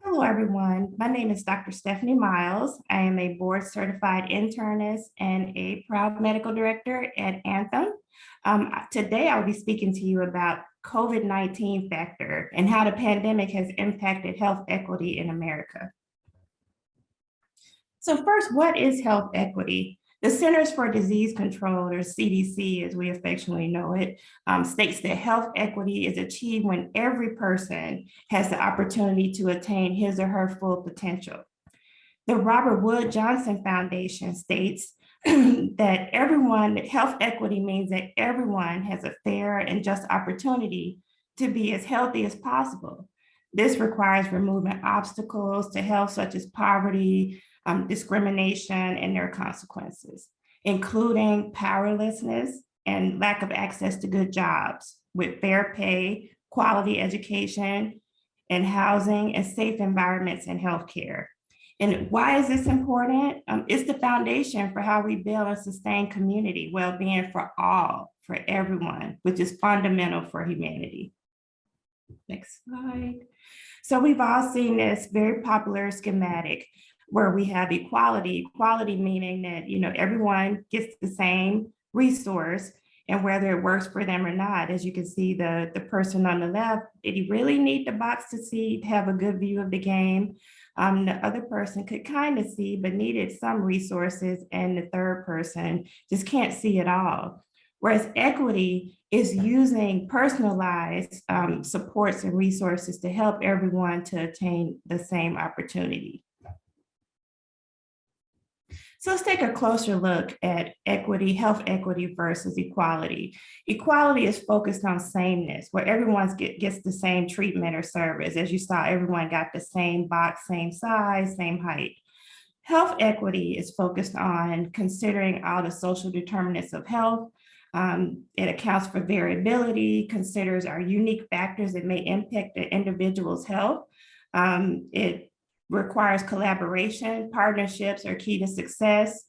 Hello, everyone. My name is Dr. Stephanie Miles. I am a board certified internist and a proud medical director at Anthem. Today, I'll be speaking to you about COVID-19 factor and how the pandemic has impacted health equity in America. So first, what is health equity? The Centers for Disease Control, or CDC as we affectionately know it, states that health equity is achieved when every person has the opportunity to attain his or her full potential. The Robert Wood Johnson Foundation states that health equity means that everyone has a fair and just opportunity to be as healthy as possible. This requires removing obstacles to health such as poverty, discrimination, and their consequences, including powerlessness and lack of access to good jobs with fair pay, quality education, and housing, and safe environments in healthcare. And why is this important? It's the foundation for how we build and sustain community well-being for all, for everyone, which is fundamental for humanity. Next slide. So we've all seen this very popular schematic where we have equality meaning that everyone gets the same resource, and whether it works for them or not. As you can see, the person on the left, did he really need the box to have a good view of the game? The other person could kind of see, but needed some resources, and the third person just can't see at all. Whereas equity is using personalized supports and resources to help everyone to attain the same opportunity. So let's take a closer look at equity, health equity versus equality. Equality is focused on sameness, where everyone gets the same treatment or service. As you saw, everyone got the same box, same size, same height. Health equity is focused on considering all the social determinants of health. It accounts for variability, considers our unique factors that may impact the individual's health. It requires collaboration, partnerships are key to success,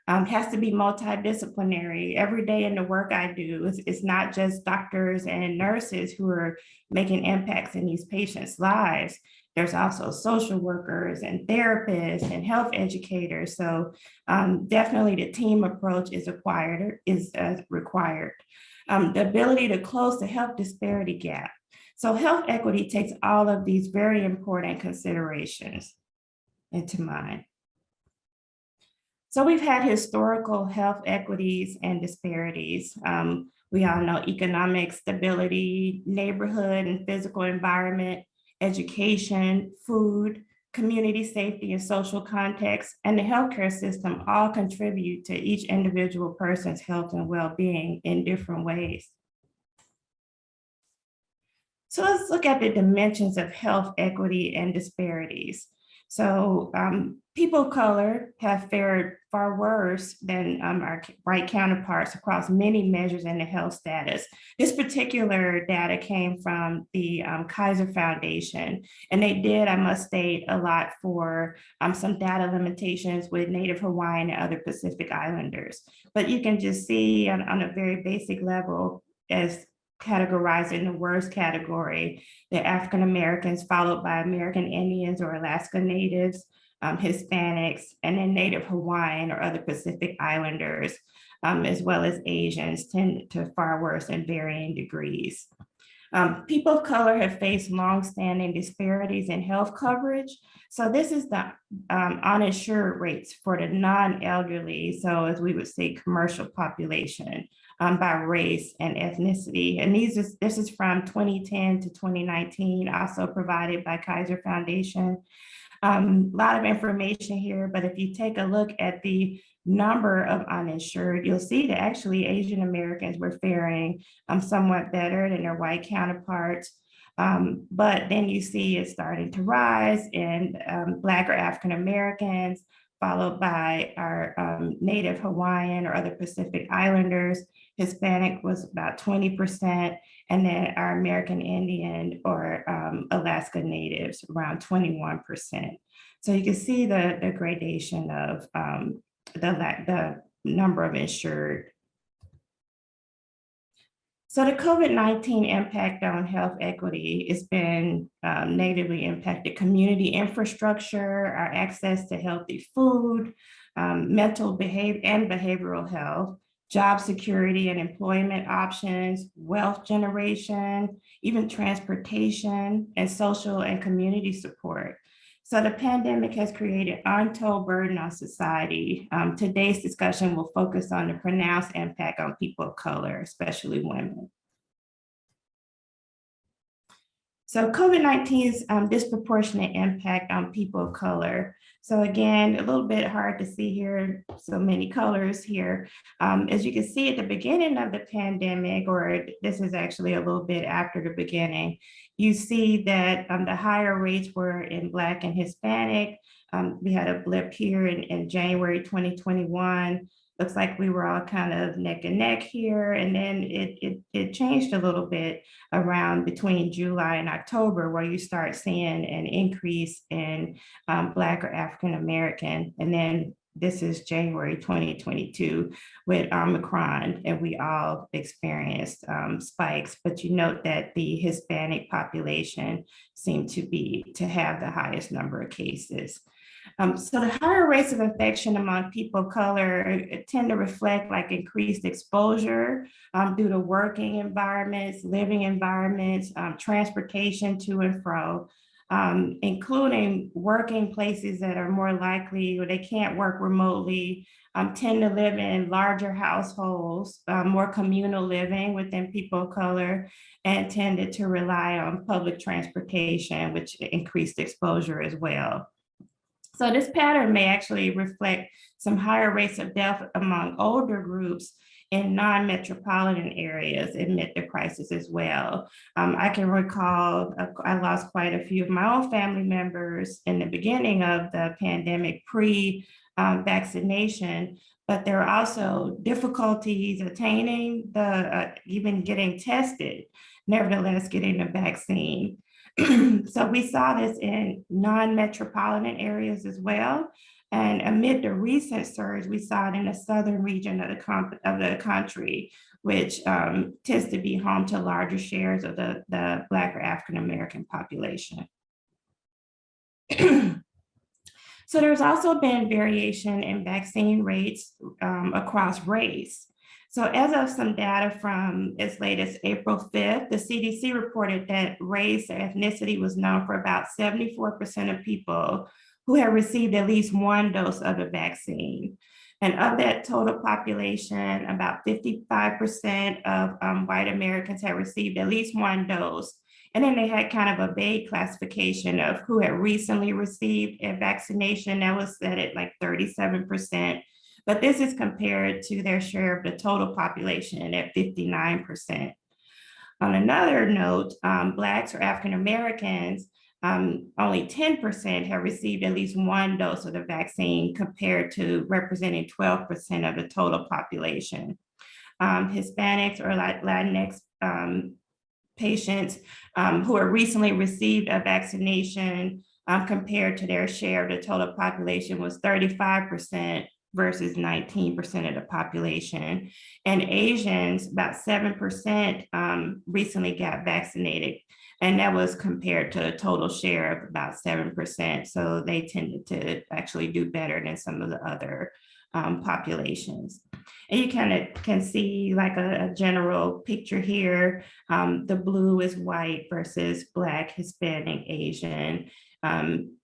has to be multidisciplinary. Every day in the work I do, it's not just doctors and nurses who are making impacts in these patients' lives. There's also social workers and therapists and health educators. So definitely the team approach is required. The ability to close the health disparity gap. So health equity takes all of these very important considerations into mind. So we've had historical health equities and disparities. We all know economic stability, neighborhood and physical environment, education, food, community safety and social context, and the healthcare system all contribute to each individual person's health and well-being in different ways. So let's look at the dimensions of health equity and disparities. So people of color have fared far worse than our white counterparts across many measures in the health status. This particular data came from the Kaiser Foundation, and they did, I must state, a lot for some data limitations with Native Hawaiian and other Pacific Islanders. But you can just see on a very basic level, as categorized in the worst category, the African Americans, followed by American Indians or Alaska Natives, Hispanics, and then Native Hawaiian or other Pacific Islanders, as well as Asians, tend to far worse in varying degrees. People of color have faced longstanding disparities in health coverage. So this is the uninsured rates for the non-elderly, so as we would say, commercial population, by race and ethnicity. And this is from 2010 to 2019, also provided by Kaiser Foundation. A lot of information here, but if you take a look at the number of uninsured, you'll see that actually Asian Americans were faring somewhat better than their white counterparts. But then you see it starting to rise in Black or African Americans, followed by our Native Hawaiian or other Pacific Islanders. Hispanic was about 20%, and then our American Indian or Alaska Natives around 21%. So you can see the gradation of the number of insured. So the COVID-19 impact on health equity has been negatively impacted community infrastructure, our access to healthy food, mental behavior and behavioral health, job security and employment options, wealth generation, even transportation, and social and community support. So the pandemic has created untold burden on society. Today's discussion will focus on the pronounced impact on people of color, especially women. So COVID-19's disproportionate impact on people of color. So again, a little bit hard to see here, so many colors here. As you can see at the beginning of the pandemic, or this is actually a little bit after the beginning, you see that the higher rates were in Black and Hispanic. We had a blip here in January 2021. Looks like we were all kind of neck and neck here. And then it changed a little bit around between July and October, where you start seeing an increase in Black or African American. And then this is January 2022 with Omicron, and we all experienced spikes. But you note that the Hispanic population seemed to have the highest number of cases. So the higher rates of infection among people of color tend to reflect like increased exposure due to working environments, living environments, transportation to and fro, including working places that are more likely or they can't work remotely, tend to live in larger households, more communal living within people of color, and tended to rely on public transportation, which increased exposure as well. So this pattern may actually reflect some higher rates of death among older groups in non-metropolitan areas amid the crisis as well. I can recall I lost quite a few of my own family members in the beginning of the pandemic pre-vaccination, but there are also difficulties attaining even getting tested, nevertheless getting the vaccine. So we saw this in non-metropolitan areas as well. And amid the recent surge, we saw it in the southern region of the country, which tends to be home to larger shares of the Black or African-American population. So there's also been variation in vaccine rates across race. So as of some data from as late as April 5th, the CDC reported that race or ethnicity was known for about 74% of people who had received at least one dose of the vaccine. And of that total population, about 55% of white Americans had received at least one dose. And then they had kind of a vague classification of who had recently received a vaccination that was set at like 37%. But this is compared to their share of the total population at 59%. On another note, Blacks or African Americans, only 10% have received at least one dose of the vaccine compared to representing 12% of the total population. Hispanics or Latinx patients who have recently received a vaccination compared to their share of the total population was 35%. Versus 19% of the population. And Asians, about 7% recently got vaccinated. And that was compared to a total share of about 7%. So they tended to actually do better than some of the other populations. And you kind of can see like a general picture here. The blue is white versus Black, Hispanic, Asian.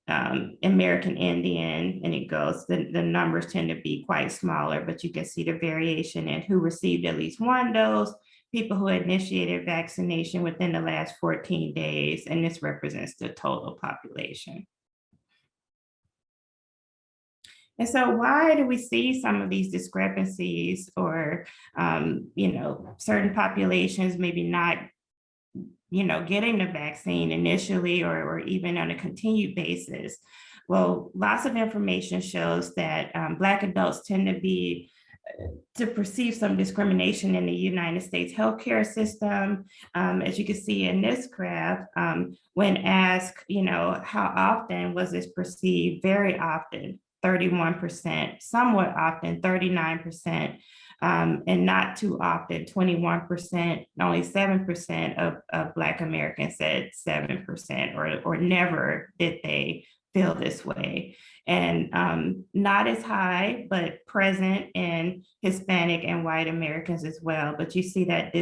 American Indian, and it goes, the numbers tend to be quite smaller, but you can see the variation in who received at least one dose, people who initiated vaccination within the last 14 days, and this represents the total population. And so why do we see some of these discrepancies or, certain populations maybe not getting the vaccine initially or even on a continued basis? Well, lots of information shows that Black adults tend to perceive some discrimination in the United States healthcare system. As you can see in this graph, when asked, how often was this perceived? Very often, 31%, somewhat often, 39%. And not too often, 21%, only 7% of Black Americans said 7%, or never did they feel this way. And not as high, but present in Hispanic and white Americans as well. But you see that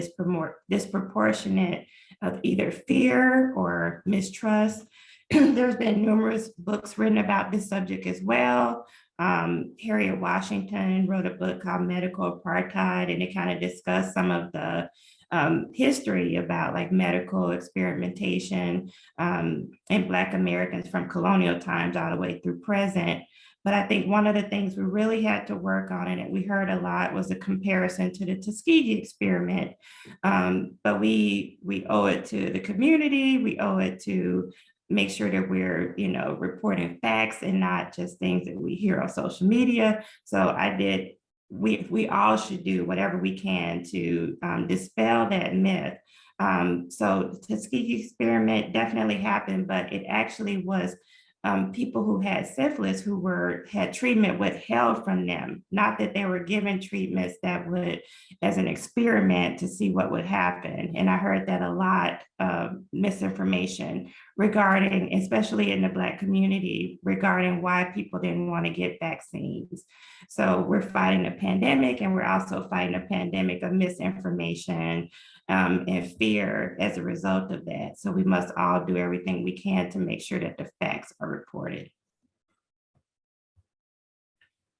disproportionate of either fear or mistrust. There's been numerous books written about this subject as well. Harriet Washington wrote a book called Medical Apartheid, and it kind of discussed some of the history about like medical experimentation in Black Americans from colonial times all the way through present. But I think one of the things we really had to work on, and that we heard a lot, was a comparison to the Tuskegee experiment. But we owe it to the community, we owe it to make sure that we're, reporting facts and not just things that we hear on social media. So we all should do whatever we can to dispel that myth. So the Tuskegee experiment definitely happened, but it actually was people who had syphilis who had treatment withheld from them, not that they were given treatments that would, as an experiment to see what would happen. And I heard that a lot of misinformation regarding, especially in the Black community, regarding why people didn't want to get vaccines. So we're fighting a pandemic, and we're also fighting a pandemic of misinformation and fear as a result of that. So we must all do everything we can to make sure that the facts are reported.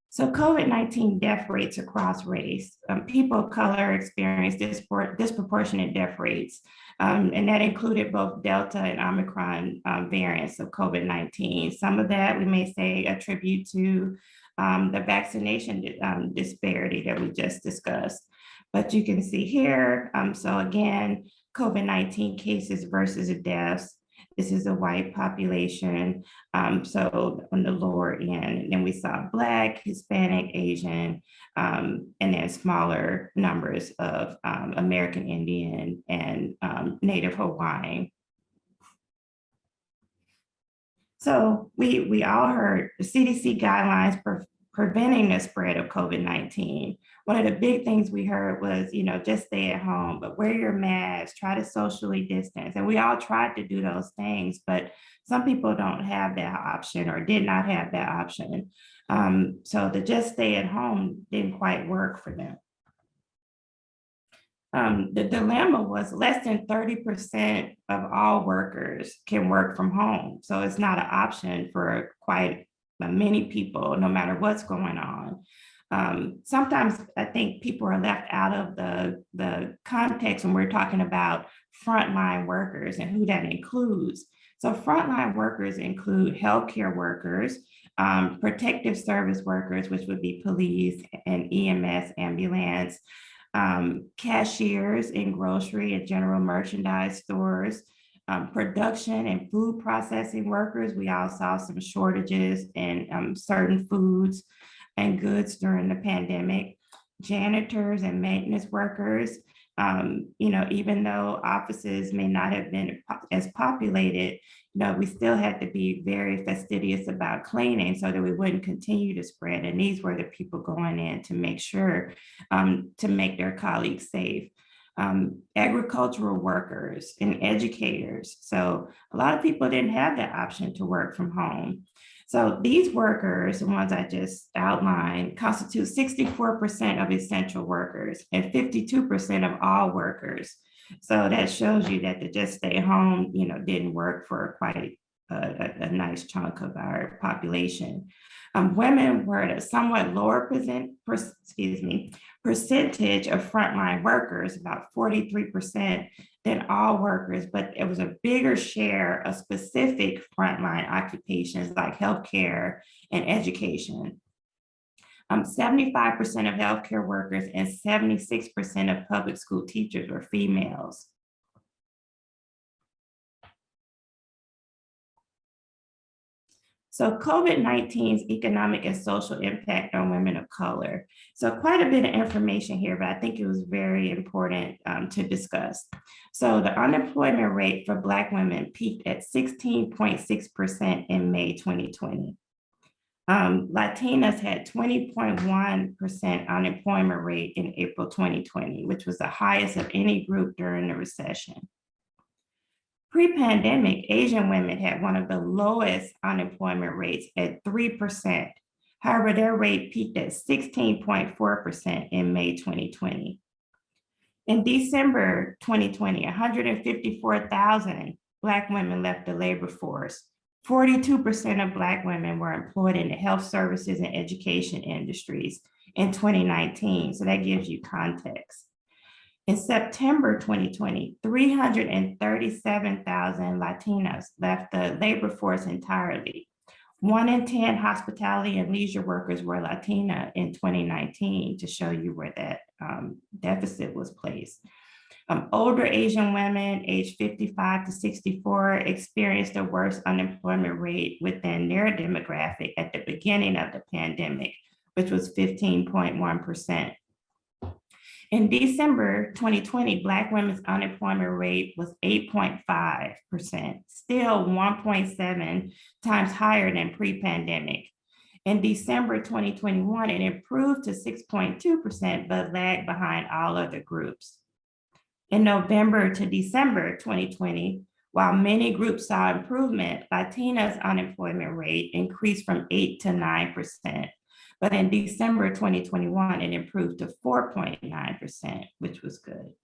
So COVID-19 death rates across race. People of color experience disproportionate death rates, and that included both Delta and Omicron variants of COVID-19. Some of that we may say attribute to the vaccination disparity that we just discussed. But you can see here, so again, COVID-19 cases versus deaths. This is a white population, so on the lower end. And then we saw Black, Hispanic, Asian, and then smaller numbers of American Indian and Native Hawaiian. So we all heard the CDC guidelines preventing the spread of COVID-19. One of the big things we heard was, just stay at home, but wear your mask, try to socially distance. And we all tried to do those things, but some people don't have that option or did not have that option. So the just stay at home didn't quite work for them. The dilemma was less than 30% of all workers can work from home. So it's not an option for quite many people, no matter what's going on. Sometimes I think people are left out of the context when we're talking about frontline workers and who that includes. So frontline workers include healthcare workers, protective service workers, which would be police and EMS, ambulance, cashiers in grocery and general merchandise stores, production and food processing workers. We all saw some shortages in certain foods and goods during the pandemic. Janitors and maintenance workers, even though offices may not have been as populated, we still had to be very fastidious about cleaning so that we wouldn't continue to spread. And these were the people going in to make sure to make their colleagues safe. Agricultural workers and educators. So a lot of people didn't have that option to work from home. So these workers, the ones I just outlined, constitute 64% of essential workers and 52% of all workers. So that shows you that the just stay home, didn't work for quite a nice chunk of our population. Women were at a somewhat lower percentage of frontline workers, about 43% than all workers, but it was a bigger share of specific frontline occupations like healthcare and education. 75% of healthcare workers and 76% of public school teachers were females. So COVID-19's economic and social impact on women of color. So quite a bit of information here, but I think it was very important to discuss. So the unemployment rate for Black women peaked at 16.6% in May 2020. Latinas had 20.1% unemployment rate in April 2020, which was the highest of any group during the recession. Pre-pandemic, Asian women had one of the lowest unemployment rates at 3%. However, their rate peaked at 16.4% in May 2020. In December 2020, 154,000 Black women left the labor force. 42% of Black women were employed in the health services and education industries in 2019. So that gives you context. In September 2020, 337,000 Latinas left the labor force entirely. 1 in 10 hospitality and leisure workers were Latina in 2019, to show you where that deficit was placed. Older Asian women aged 55 to 64 experienced the worst unemployment rate within their demographic at the beginning of the pandemic, which was 15.1%. In December 2020, Black women's unemployment rate was 8.5%, still 1.7 times higher than pre-pandemic. In December 2021, it improved to 6.2%, but lagged behind all other groups. In November to December 2020, while many groups saw improvement, Latinas' unemployment rate increased from 8 to 9%. But in December 2021, it improved to 4.9%, which was good.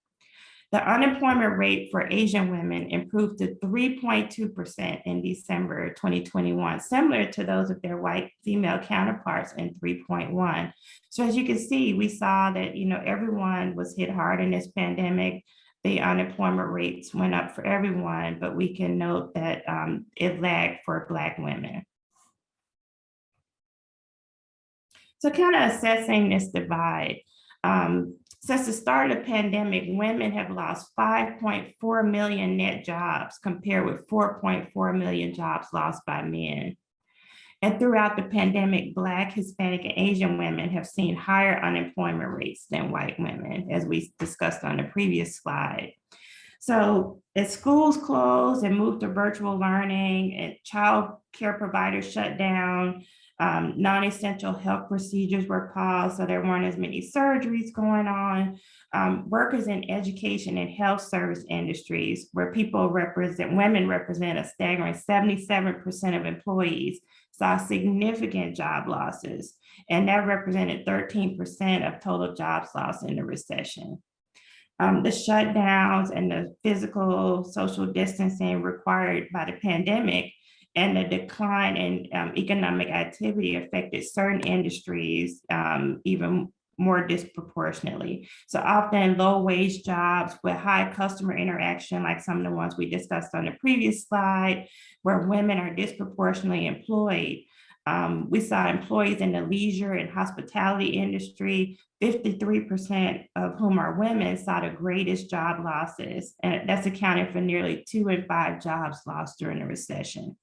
The unemployment rate for Asian women improved to 3.2% in December 2021, similar to those of their white female counterparts in 3.1. So as you can see, we saw that everyone was hit hard in this pandemic. The unemployment rates went up for everyone, but we can note that it lagged for Black women. So kind of assessing this divide, since the start of the pandemic, women have lost 5.4 million net jobs compared with 4.4 million jobs lost by men. And throughout the pandemic, Black, Hispanic, and Asian women have seen higher unemployment rates than white women, as we discussed on the previous slide. So as schools closed and moved to virtual learning and child care providers shut down, non-essential health procedures were paused, so there weren't as many surgeries going on. Workers in education and health service industries, where women represent a staggering 77% of employees, saw significant job losses, and that represented 13% of total jobs lost in the recession. The shutdowns and the physical social distancing required by the pandemic and the decline in economic activity affected certain industries even more disproportionately. So often low-wage jobs with high customer interaction, like some of the ones we discussed on the previous slide, where women are disproportionately employed. We saw employees in the leisure and hospitality industry, 53% of whom are women, saw the greatest job losses, and that's accounted for nearly 2 in 5 jobs lost during the recession.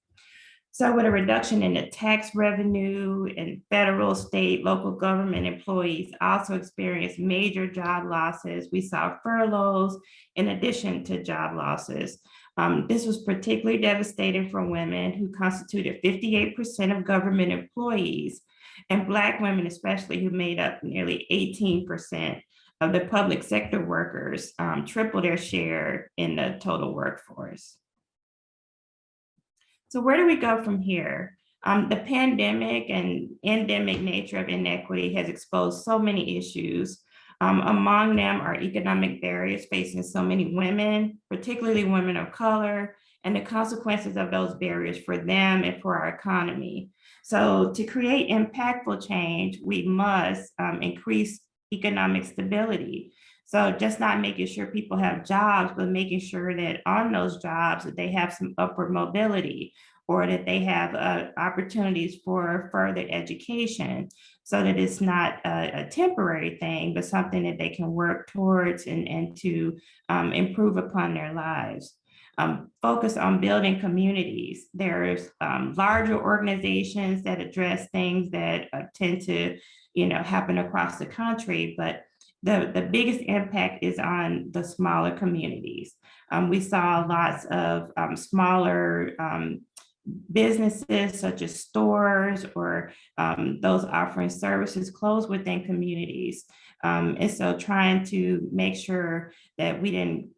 So with a reduction in the tax revenue, and federal, state, local government employees also experienced major job losses. We saw furloughs in addition to job losses. This was particularly devastating for women, who constituted 58% of government employees, and Black women especially, who made up nearly 18% of the public sector workers, triple their share in the total workforce. So where do we go from here? The pandemic and endemic nature of inequity has exposed so many issues. Among them are economic barriers facing so many women, particularly women of color, and the consequences of those barriers for them and for our economy. So to create impactful change, we must increase economic stability. So just not making sure people have jobs, but making sure that on those jobs that they have some upward mobility, or that they have opportunities for further education, so that it's not a temporary thing, but something that they can work towards and to improve upon their lives. Focus on building communities. There's larger organizations that address things that tend to happen across the country, but the biggest impact is on the smaller communities. We saw lots of smaller businesses such as stores or those offering services close within communities. And so trying to make sure that we didn't,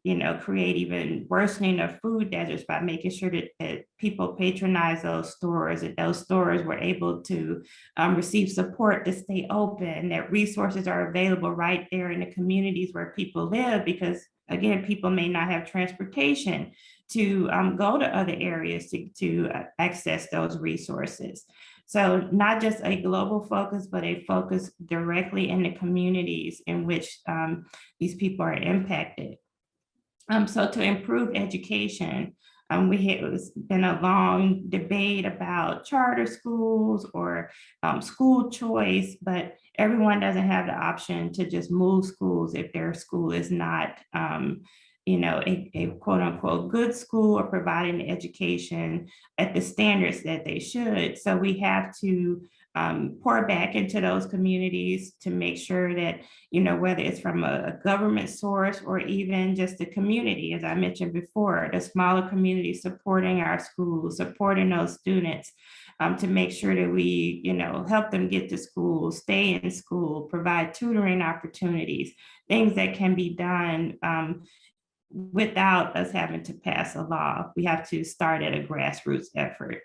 create even worsening of food deserts by making sure that people patronize those stores, that those stores were able to receive support to stay open, that resources are available right there in the communities where people live, because again, people may not have transportation to go to other areas to access those resources. So not just a global focus, but a focus directly in the communities in which these people are impacted. So to improve education, it's been a long debate about charter schools or school choice, but everyone doesn't have the option to just move schools if their school is not a quote unquote good school or providing the education at the standards that they should. So we have to pour back into those communities to make sure that, whether it's from a government source or even just the community, as I mentioned before, the smaller communities supporting our schools, supporting those students, to make sure that we, help them get to school, stay in school, provide tutoring opportunities, things that can be done without us having to pass a law. We have to start at a grassroots effort.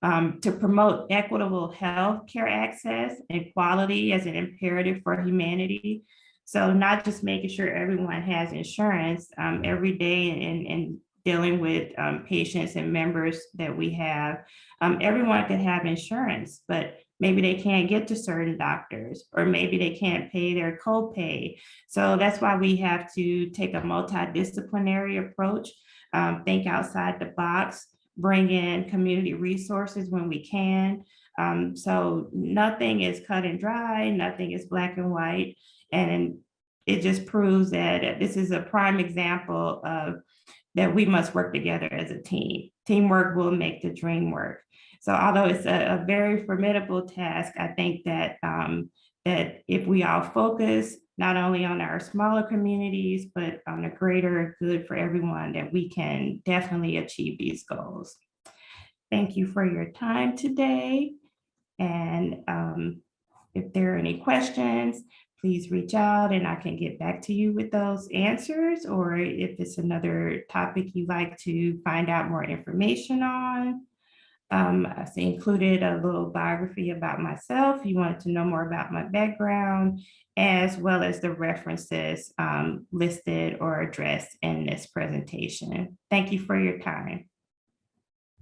To promote equitable health care access and quality as an imperative for humanity. So not just making sure everyone has insurance every day and dealing with patients and members that we have. Everyone can have insurance, but maybe they can't get to certain doctors, or maybe they can't pay their copay. So that's why we have to take a multidisciplinary approach, think outside the box, bring in community resources when we can. So nothing is cut and dry, nothing is black and white. And it just proves that this is a prime example of that we must work together as a team. Teamwork will make the dream work. So although it's a very formidable task, I think that that if we all focus not only on our smaller communities, but on a greater good for everyone, that we can definitely achieve these goals. Thank you for your time today. And if there are any questions, please reach out and I can get back to you with those answers. Or if it's another topic you'd like to find out more information on. I've included a little biography about myself. You wanted to know more about my background, as well as the references listed or addressed in this presentation. Thank you for your time.